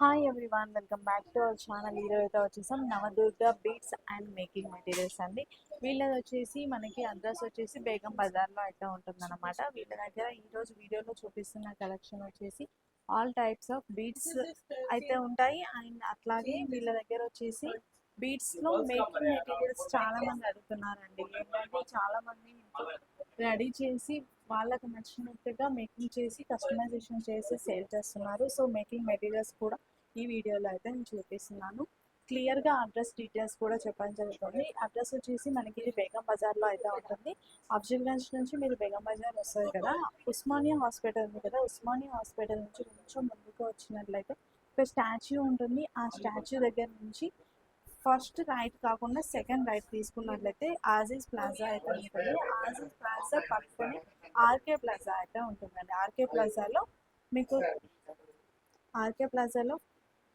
Hi everyone, welcome back to our channel. ఈరోజు అయితే వచ్చేసాం Navadurga beads and making materials అండి. వీళ్ళది వచ్చేసి మనకి అడ్రస్ వచ్చేసి బేగం బజార్లో అయితే ఉంటుందన్నమాట. వీళ్ళ దగ్గర ఈరోజు వీడియోలో చూపిస్తున్న కలెక్షన్ వచ్చేసి ఆల్ టైప్స్ ఆఫ్ బీట్స్ అయితే ఉంటాయి. అండ్ అట్లాగే వీళ్ళ దగ్గర వచ్చేసి బీట్స్లో మేకింగ్ మెటీరియల్స్ చాలా మంది అడుగుతున్నారండి. ఏంటంటే చాలా మంది రెడీ చేసి వాళ్ళకి నచ్చినట్టుగా మేకింగ్ చేసి కస్టమైజేషన్ చేసి సేల్ చేస్తున్నారు. సో మేకింగ్ మెటీరియల్స్ కూడా ఈ వీడియోలో అయితే నేను చూపిస్తున్నాను. క్లియర్గా అడ్రస్ డీటెయిల్స్ కూడా చెప్పడం జరుగుతుంది. అడ్రస్ వచ్చేసి మనకి ఇది బేగం బజార్లో అయితే ఉంటుంది. అఫ్జల్గంజ్ నుంచి మీరు బేగం బజార్ వస్తుంది కదా, ఉస్మానియా హాస్పిటల్ ఉంది కదా, ఉస్మానియా హాస్పిటల్ నుంచి కొంచెం ముందుకు వచ్చినట్లయితే ఒక స్టాచ్యూ ఉంటుంది. ఆ స్టాచ్యూ దగ్గర నుంచి ఫస్ట్ రైట్ కాకుండా సెకండ్ రైట్ తీసుకున్నట్లయితే ఆజీజ్ ప్లాజా అయితే ఉంటుంది. ఆజీజ్ ప్లాజా పక్కనే ఆర్కే ప్లాజా అయితే ఉంటుందండి. ఆర్కే ప్లాజాలో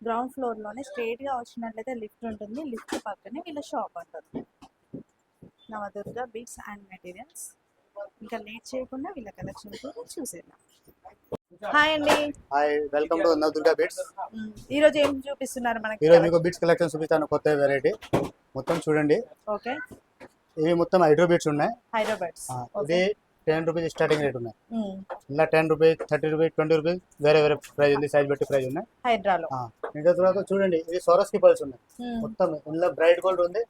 గ్రౌండ్ ఫ్లోర్లోనే స్ట్రేట్గా వచ్చినట్లయితే లిఫ్ట్ ఉంటుంది. లిఫ్ట్ పక్కనే వీళ్ళ షాప్ ఉంటుంది, నవదుర్గ బీట్స్ అండ్ మెటీరియల్స్. ఇంకా లేట్ చేయకుండా వీళ్ళ కలెక్షన్ కూడా చూసేద్దాం. హాయ్ అండి. Hi, welcome to Navadurga beads. ఈ రోజు ఏం చూపిస్తున్నారు మనకి? ఈరోజు మీకు బీట్స్ కలెక్షన్ చూపిస్తాను, కొత్త వెరైటీ. మొత్తం చూడండి, ఓకే. ఇవి మొత్తం హైడ్రో బీట్స్ ఉన్నాయి. హైదరాబాద్స్ ఇది 10 రూపీస్ స్టార్టింగ్ రేట్ ఉన్నాయి. ఇలా 10 రూపీస్, 30 రూపీస్, 20 రూపీస్ వేరే వేరే ప్రైస్ ఉంది, సైజ్ బట్టి ప్రైస్ ఉన్నాయి హైదరాబాద్. ఇంకా తర్వాత చూడండి, ఇది సోరస్కి పల్స్ ఉన్నాయి మొత్తం. ఇందులో బ్రైట్ గోల్డ్ ఉంది.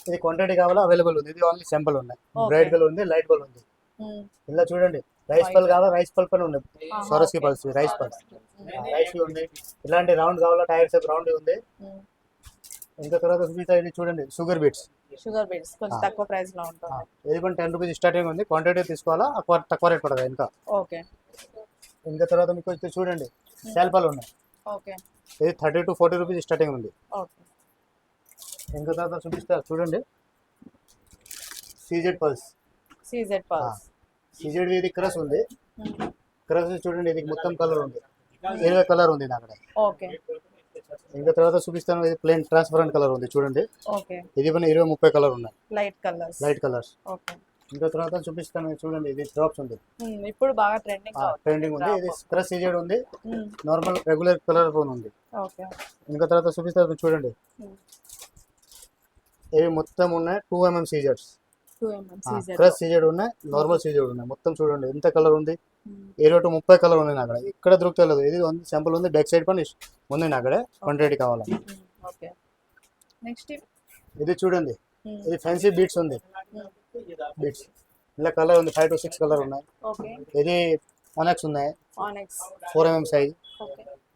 ఇది క్వాంటిటీ కావాలా అవైలబుల్ ఉంది. ఇది ఓన్లీ సింపుల్ ఉన్నాయి. బ్రైట్ గోల్డ్ ఉంది, లైట్ గోల్డ్ ఉంది. ఇలా చూడండి, రైస్ పల్ కావాలా రైస్ పల్ పని ఉంది. సోరస్కి పల్స్ రైస్ పల్స్ రైస్ ఉంది. ఇలాంటి రౌండ్ కావాలా టైర్ షేప్ రౌండ్ ఉంది. ఇంకా తర్వాత ఇది చూడండి, షుగర్ బీట్స్ కొంచెం తక్కువ ప్రైస్ లో ఉంటుంది. ఇది కూడా 10 రూపీస్ స్టార్టింగ్ ఉంది. క్వాంటిటీ తీసుకోవాలా, తక్కువ రేట్ పడుతుంది ఇంకా. ఓకే. ఇంకా తర్వాత మీకు వచ్చి చూడండి, శాల్పాలు ఉన్నాయి. ఓకే. ఇది 30 to 40 రూపీస్ స్టార్టింగ్ ఉంది. ఓకే. ఇంకా తర్వాత చూపిస్తారు చూడండి, సీజెడ్ పల్స్. సీజెడ్ ఇది క్రస్ ఉంది. క్రస్ చూడండి, ఇది మొత్తం కలర్ ఉంది, 20 కలర్ ఉంది అక్కడ. ఓకే. ఇంకా తర్వాత చూపిస్తాను, ఇది ప్లేన్ ట్రాన్స్పరెంట్ కలర్ ఉంది చూడండి. ఓకే. ఇది పైన 20-30 కలర్ ఉన్నాయి, లైట్ కలర్స్. ఓకే. ఇంకా తర్వాత చూపిస్తాను చూడండి, ఇది డ్రాప్స్ ఉంది. ఇప్పుడు బాగా ట్రెండింగ్ ఉంది. ఇది క్రస్ సీజెడ్ ఉంది, నార్మల్ రెగ్యులర్ కలర్ ఫోన్ ఉంది. ఓకే. ఇంకా తర్వాత చూపిస్తాను చూడండి, ఇవి మొత్తం ఉన్నాయి 2mm సీజర్స్. క్రస్ సీజెడ్ ఉన్నాయి, నార్మల్ సీజెడ్ ఉన్నాయి. మొత్తం చూడండి ఎంత కలర్ ఉంది, 20 to 30 కలర్ ఉన్నాయి అక్కడ. ఇక్కడ దొరుకుతలేదు. ఇది సింపుల్ ఉంది, బ్యాక్ సైడ్ పని ఉంది అక్కడ. క్వాంటిటీ కావాలా. నెక్స్ట్ ఇది చూడండి, ఇది ఫ్యాన్సీ బీట్స్ ఉంది. బీట్స్ ఇలా కలర్ ఉంది, 5 to 6 కలర్ ఉన్నాయి. ఇది ఆనెక్స్ ఉన్నాయి, 4mm సైజ్.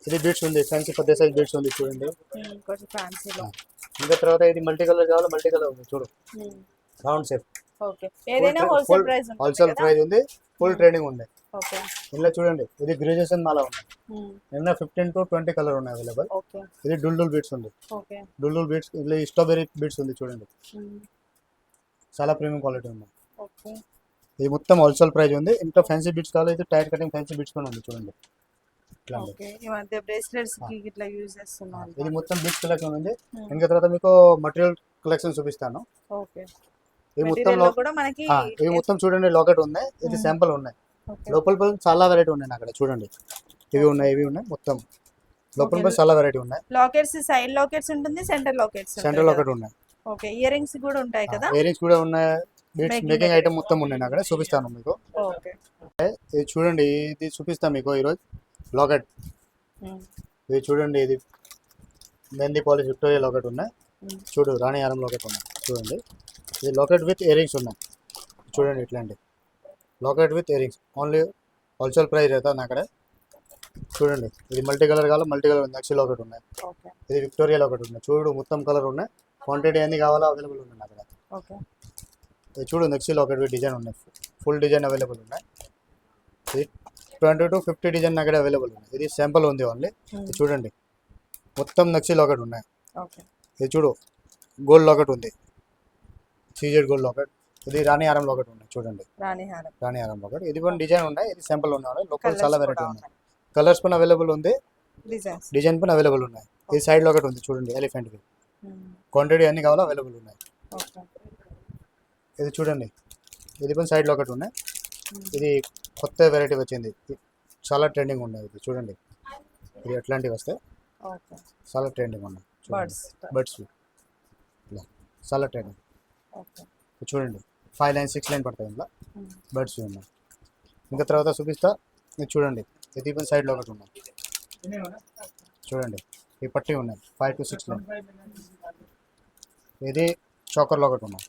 ఇది బీట్స్ ఉంది, ఫ్యాన్సీ పెద్ద సైజ్ బీట్స్ ఉంది చూడండి. ఇంకా తర్వాత ఇది మల్టీ కలర్ కావాలా, మల్టీ కలర్ ఉంది చూడు, రౌండ్ షేప్. హోల్సేల్ ప్రైస్ ఉంది, ఫుల్ ట్రేడింగ్ ఉంది. ఇలా చూడండి, ఇది గ్రాడ్యుయేషన్ మాల ఉంది. నిన్న 15 to 20 కలర్ ఉన్నాయి అవైలబుల్. ఇది డుల్డుల్ బీట్స్ ఉంది. డుల్డుల్ బీట్స్, ఇలా స్ట్రాబెరీ బీట్స్ ఉంది చూడండి, చాలా ప్రీమియం క్వాలిటీ ఉంది. ఇది మొత్తం హోల్సేల్ ప్రైస్ ఉంది. ఇంకా ఫ్యాన్సీ బీట్స్ కావాలి, ఇది టైర్ కటింగ్ ఫ్యాన్సీ బీట్స్ కూడా ఉంది చూడండి. ఇది మొత్తం బీట్స్ కలెక్షన్ ఉంది. ఇంకా తర్వాత మీకు మటీరియల్ కలెక్షన్ చూపిస్తాను. ఇవి మొత్తం చూడండి, లాకెట్ ఉన్నాయి. ఇది శాంపుల్ ఉన్నాయి. లోపల చాలా వెరైటీ ఉన్నాయి అక్కడ చూడండి. ఇవి ఉన్నాయి, ఇవి ఉన్నాయి, మొత్తం లోపల చాలా వెరైటీ ఉన్నాయి. లాకెట్స్, సైడ్ లాకెట్స్ ఉంటుంది, సెంటర్ లాకెట్ ఉన్నాయి. ఓకే. ఇయర్ రింగ్స్ కూడా ఉంటాయి కదా. ఇయర్ రింగ్స్ కూడా ఉన్నాయి. బీట్స్ మేకింగ్ ఐటమ్ మొత్తం ఉన్నాయి అక్కడ, చూపిస్తాను మీకు. ఓకే. ఇది చూడండి, ఇది చూపిస్తాను మీకు ఈరోజు. లాకెట్ ఇది చూడండి, ఇది మెహందీ పాలిష్ విక్టోరియా లాకెట్ ఉన్నాయి. చూడు, రాణి హారం లాకెట్ ఉన్నాయి చూడండి. ఇది లాకెట్ విత్ ఇయర్ రింగ్స్ ఉన్నాయి చూడండి. ఇట్లాంటి locket with ear rings only wholesale price అవుతుంది అక్కడ చూడండి. ఇది మల్టీ కలర్ కావాలా, మల్టీ కలర్ ఉంది. నక్షి లాకెట్ ఉన్నాయి. ఇది విక్టోరియా లాకెట్ ఉన్నాయి చూడు, మొత్తం కలర్ ఉన్నాయి. క్వాంటిటీ అన్ని కావాలా అవైలబుల్ ఉన్నాయి అక్కడ. ఇది చూడు, నక్షి లాకెట్ విత్ డిజైన్ ఉన్నాయి, ఫుల్ డిజైన్ అవైలబుల్ ఉన్నాయి. ఇది 20 to 50 డిజైన్ అక్కడ అవైలబుల్ ఉన్నాయి. ఇది శాంపుల్ ఉంది ఓన్లీ. చూడండి, మొత్తం నక్షి లాకెట్ ఉన్నాయి. ఇది చూడు, గోల్డ్ లాకెట్ ఉంది, సీజెడ్ గోల్డ్ లాకెట్. ఇది రాణి హారం లాకెట్ ఉన్నాయి చూడండి, రాణి హారం లాకెట్. ఇది కూడా డిజైన్ ఉన్నాయి, ఇది శాంపుల్ ఉన్నాయి. లోకల్ చాలా వెరైటీ ఉన్నాయి. కలర్స్ పైన అవైలబుల్ ఉంది, డిజైన్ పైన అవైలబుల్ ఉన్నాయి. ఇది సైడ్ లాకెట్ ఉంది చూడండి, ఎలిఫెంట్ కి. క్వాంటిటీ అన్ని కావాలా అవైలబుల్ ఉన్నాయి. ఇది చూడండి, ఇది పైన సైడ్ లాకెట్ ఉన్నాయి. ఇది కొత్త వెరైటీ వచ్చింది, చాలా ట్రెండింగ్ ఉన్నాయి. ఇది చూడండి, ఇది అట్లాంటివి వస్తాయి, ఓకే. చాలా ట్రెండింగ్ ఉన్నాయి. బర్డ్స్. బర్డ్స్ ఇలా చాలా ట్రెండింగ్. ఓకే. చూడండి 5 లైన్ 6 లైన్ పడతాయి ఇంట్లో బర్డ్స్ ఉన్నాయి. ఇంకా తర్వాత చూపిస్తా, ఇది చూడండి. ఇది ఇప్పుడు సైడ్లో ఒకటి ఉన్నాయి, చూడండి ఈ పట్టి ఉన్నాయి 5 to 6 లైన్. ఇది చోకర్లో ఒకటి ఉన్నాయి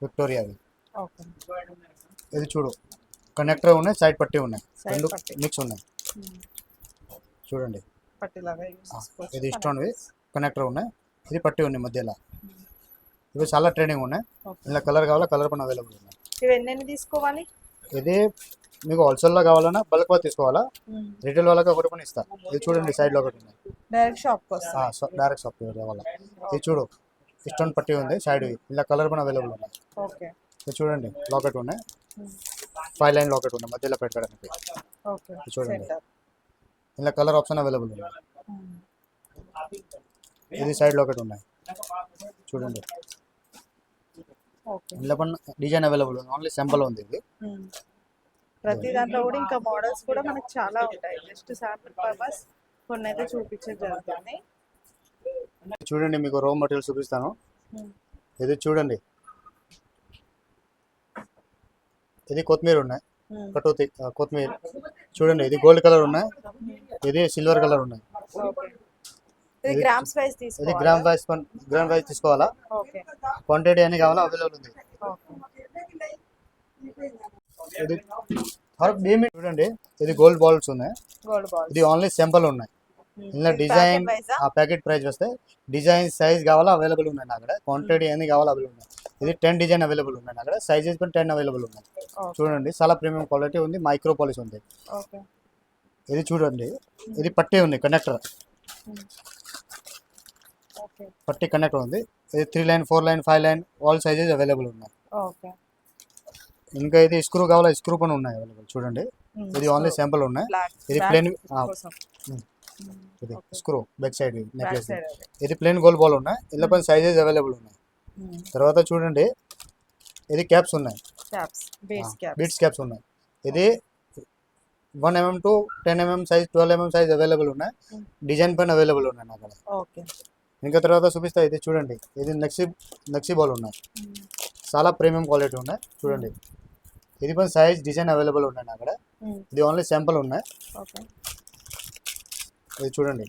విక్టోరియావి. ఓకే. ఇది చూడు కనెక్టర్ ఉన్నాయి, సైడ్ పట్టి ఉన్నాయి, Side రెండు పట్టి. మిక్స్ ఉన్నాయి. చూడండి పట్టిలాగా యూస్ చేసుకోవచ్చు. ఇది స్టోన్వి కనెక్టర్ ఉన్నాయి, ఇది పట్టి ఉన్నాయి మధ్యలో. ఇవి చాలా ట్రెండింగ్ ఉన్నాయి. ఓకే. ఇలా కలర్ కావాలా కలర్ పైన అవైలబుల్ ఉన్నాయి. ఇవి ఎన్ని తీసుకోవాలి? ఇది మీకు హోల్సేల్లో కావాలన్నా బల్క్ తీసుకోవాలా, రిటైల్ వాళ్ళకి ఒకటి పని ఇస్తా. ఇది చూడండి సైడ్లో ఒకటి ఉన్నాయి, డైరెక్ట్ షాప్కి వస్తా. డైరెక్ట్ షాప్ కావాలా. ఇది చూడు స్టోన్ పట్టి ఉంది సైడ్, ఇలా కలర్ పైన అవైలబుల్ ఉన్నాయి. ఓకే. ఇది చూడండి లాకెట్ ఉన్నాయి, 5 లైన్ లాకెట్ ఉన్నాయి మధ్యలో పెట్టడానికి. ఓకే. ఇది చూడండి సెంటర్. ఇలా కలర్ ఆప్షన్ అవైలబుల్ ఉన్నాయి. ఇది సైడ్ లాకెట్ ఉన్నాయి చూడండి, ఓకే. ఇలా పైన డిజైన్ అవైలబుల్ ఉంది, ఓన్లీ సింపుల్ ఉంది ఇది. ప్రతి దాంట్లో కూడా ఇంకా మోడల్స్ కూడా మనకి చాలా ఉంటాయి. జస్ట్ శాంపుల్ పర్పస్ కొన్ని అయితే చూపించే జరుగుతుంది. చూడండి మీకు రా మెటీరియల్ చూపిస్తాను. ఇది చూడండి, ఇది కొత్తిమీర ఉన్నాయి, కటోతి కొత్తిమీర చూడండి. ఇది గోల్డ్ కలర్ ఉన్నాయి, ఇది సిల్వర్ కలర్ ఉన్నాయి. ఇది గ్రామ్స్ వైస్ ఇది తీసుకోవాలి. గ్రామ్ వైజ్ తీసుకోవాలా, ఓకే. క్వాంటిటీ అన్ని కావాలా అవైలబుల్ ఉంది. ఇది చూడండి, ఇది గోల్డ్ బాల్స్ ఉన్నాయి, గోల్డ్ బాల్. ఇది ఓన్లీ సింపుల్ ఉన్నాయి. ఇలా డిజైన్ ఆ ప్యాకెట్ ప్రైస్ వస్తే డిజైన్ సైజ్ కావాలా అవైలబుల్ ఉన్నాయి నా అక్కడ, క్వాంటిటీ అన్ని కావాలా అవైలబుల్ ఉన్నాయి. ఇది 10 డిజైన్ అవైలబుల్ ఉన్నాయి నా అక్కడ, సైజెస్ కూడా 10 అవైలబుల్ ఉన్నాయి. చూడండి చాలా ప్రీమియం క్వాలిటీ ఉంది, మైక్రో పాలిష్ ఉంది. ఓకే. ఇది చూడండి, ఇది పట్టి ఉంది కనెక్టర్, ఓకే. పట్టి కనెక్టర్ ఉంది. ఇది 3 line 4 line 5 line all sizes available ఉన్నాయి. ఓకే. ఇంకా ఇది స్క్రూ కావాలా స్క్రూ పని ఉన్నాయి అవైలబుల్. చూడండి ఇది ఓన్లీ శాంపుల్ ఉన్నాయి. ఇది ప్లేన్ ఇది స్క్రూ బ్యాక్ సైడ్ నెక్లెస్. ఇది ప్లేన్ గోల్డ్ బాల్ ఉన్నాయి, ఇలా పైన సైజెస్ అవైలబుల్ ఉన్నాయి. తర్వాత చూడండి ఇది క్యాప్స్ ఉన్నాయి, బీట్స్ క్యాప్స్ ఉన్నాయి. ఇది 1 mm to 10 mm size 12 mm size available ఉన్నాయి, డిజైన్ పైన అవైలబుల్ ఉన్నాయి నా అక్కడ. ఓకే. ఇంకా తర్వాత చూపిస్తా, ఇది చూడండి ఇది నక్సీ బాల్ ఉన్నాయి, చాలా ప్రీమియం క్వాలిటీ ఉన్నాయి. చూడండి ఇది పైన సైజ్ డిజైన్ అవైలబుల్ ఉన్నాయి నా అక్కడ, ఇది ఓన్లీ శాంపుల్ ఉన్నాయి. ఓకే. ఇది చూడండి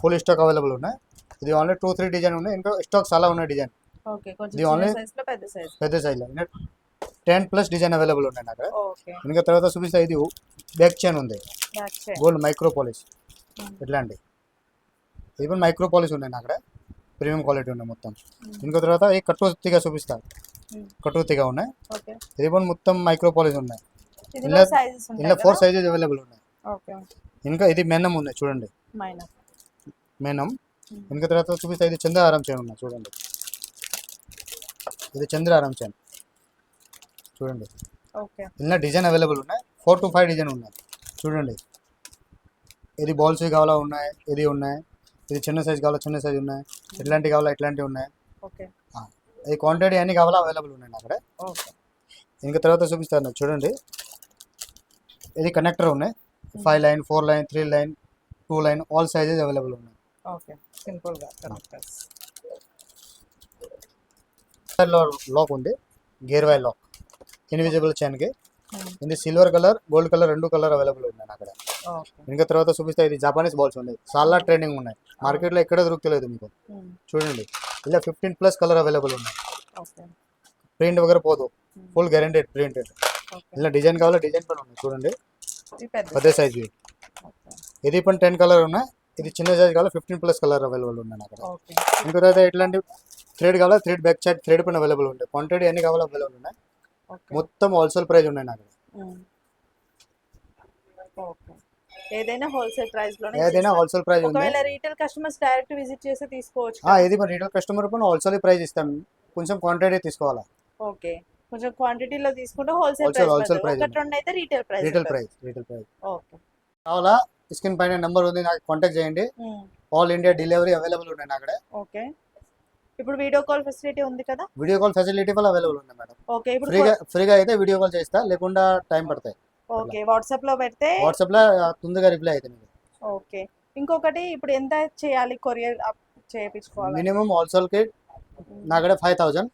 ఫుల్ స్టాక్ అవైలబుల్ ఉన్నాయి. ఇది ఓన్లీ 2-3 డిజైన్ ఉన్నాయి, ఇంకా స్టాక్ చాలా ఉన్నాయి డిజైన్. ఓకే. కొంచెం ఇది ఓన్లీ సైజ్ లో పెద్ద సైజ్, పెద్ద సైజ్ 10+ డిజైన్ అవైలబుల్ ఉన్నాయి నా అక్కడ. ఓకే. ఇంకా తర్వాత చూపిస్తా, ఇది బ్యాక్ చైన్ ఉంది, back chain gold micro polish ఇట్లాంటి. ఇది కూడా మైక్రో పాలిష్ ఉన్నాయి నా అక్కడ, ప్రీమియం క్వాలిటీ ఉన్నాయి మొత్తం. ఇంకా తర్వాత ఈ కట్టుతిగా చూపిస్తా, కట్టుతిగా ఉన్నాయి. ఓకే. ఇది కూడా మొత్తం మైక్రో పాలిష్ ఉన్నాయి, ఇందులో సైజెస్ ఉంటాయి ఇలా 4 సైజెస్ అవైలబుల్ ఉన్నాయి. ఓకే. ఇంకా ఇది మెనం ఉన్నాయి చూడండి, మైనర్ మెనం. ఇంకా తర్వాత చూపిస్తా, ఇది చంద్రహారం చైన్ ఉన్నాయి చూడండి, ఇది చంద్రహారం చైన్ చూడండి. ఓకే. ఇలా డిజైన్ అవైలబుల్ ఉన్నాయి, 4 to 5 డిజైన్ ఉన్నాయి. చూడండి ఇది బాల్స్ కావాలా ఉన్నాయి, ఇది ఉన్నాయి. ఇది చిన్న సైజ్ కావాలా చిన్న సైజ్ ఉన్నాయి, ఇట్లాంటివి కావాలా ఇట్లాంటివి ఉన్నాయి. ఓకే. ఇది క్వాంటిటీ అన్ని కావాలా అవైలబుల్ ఉన్నాయి అక్కడ. ఓకే. ఇంకా తర్వాత చూపిస్తాను చూడండి, ఇది కనెక్టర్ ఉన్నాయి, 5 line 4 line 3 line 2 line all sizes available ఉన్నాయి. ఓకే. సింపుల్ గా కనెక్టర్స్. లాక్ ఉంది, గేర్ వైల్ లాక్, ఇన్విజిబుల్ చైన్కి. ఇది silver colour gold colour 2 colour available ఉన్నాయి అక్కడ. ఇంకా తర్వాత చూపిస్తే ఇది జపానీస్ బాల్స్ ఉన్నాయి, చాలా ట్రెండింగ్ ఉన్నాయి, మార్కెట్లో ఎక్కడ దొరుకుతలేదు మీకు. చూడండి ఇలా 15+ కలర్ అవైలబుల్ ఉన్నాయి, ప్రింట్ వగర పోదు, ఫుల్ గ్యారెంటెడ్ ప్రింటెడ్. ఇలా డిజైన్ కావాలా డిజైన్ పైన ఉన్నాయి చూడండి, పెద్ద సైజ్. ఇది పని 10 కలర్ ఉన్నాయి, ఇది చిన్న సైజ్ కావాలా 15+ కలర్ అవైలబుల్ ఉన్నాయి అక్కడ. ఇంకా తర్వాత ఇట్లాంటి థ్రెడ్ కావాలా థ్రెడ్ బ్యాక్ సైడ్ థ్రెడ్ పైన అవైలబుల్ ఉంటాయి, క్వాంటిటీ అన్ని కావాలా అవైలబుల్ ఉన్నాయి. మొత్తం హోల్సేల్ ప్రైస్ ఉన్నాయి నాకు. ఏదైనా హోల్సేల్ ప్రైస్ లో, ఏదైనా హోల్సేల్ ప్రైస్ ఉంది. ఒకవేళ రీటైల్ కస్టమర్స్ డైరెక్ట్ విజిట్ చేసి తీసుకోవచ్చు. ఇది మన రీటైల్ కస్టమర్ పైన హోల్సేల్ ప్రైస్ ఇస్తాం, కొంచెం క్వాంటిటీ తీసుకోవాలా. ఓకే. కొంచెం క్వాంటిటీలో తీసుకుంటే హోల్సేల్ ప్రైస్, ఒకటి రెండు అయితే రీటైల్ ప్రైస్. ఓకే. కావాలా స్క్రీన్ పైన నెంబర్ ఉంది, నాకు కాంటాక్ట్ చేయండి. ఆల్ ఇండియా డెలివరీ అవైలబుల్ ఉన్నాయి అక్కడ. ఓకే. ఇప్పుడు వీడియో కాల్ ఫెసిలిటీ ఉంది కదా? వీడియో కాల్ ఫెసిలిటీ కూడా అవైలబుల్ ఉంది మేడం. ఓకే. ఇప్పుడు ఫ్రీగా అయితే వీడియో కాల్ చేస్తా, లేకుండా టైం పడతాయి. ఓకే. వాట్సాప్ లో పెడితే వాట్సాప్ లో తొందరగా రిప్లై అవుతుంది. ఓకే. ఇంకొకటి ఇప్పుడు ఎంత చేయాలి కొరియర్ చేయించుకోవాలి? మినిమం హోల్సేల్కి నాకడే 5000,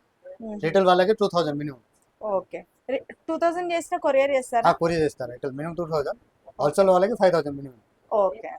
రిటైల్ వాళ్ళకి 2000 మినిమం. ఓకే. 2000 చేసిన కొరియర్ చేస్తారా? కొరియర్ చేస్తారు. రిటైల్ మినిమం 2000, హోల్సేల్ వాళ్ళకి 5000 మినిమం. ఓకే.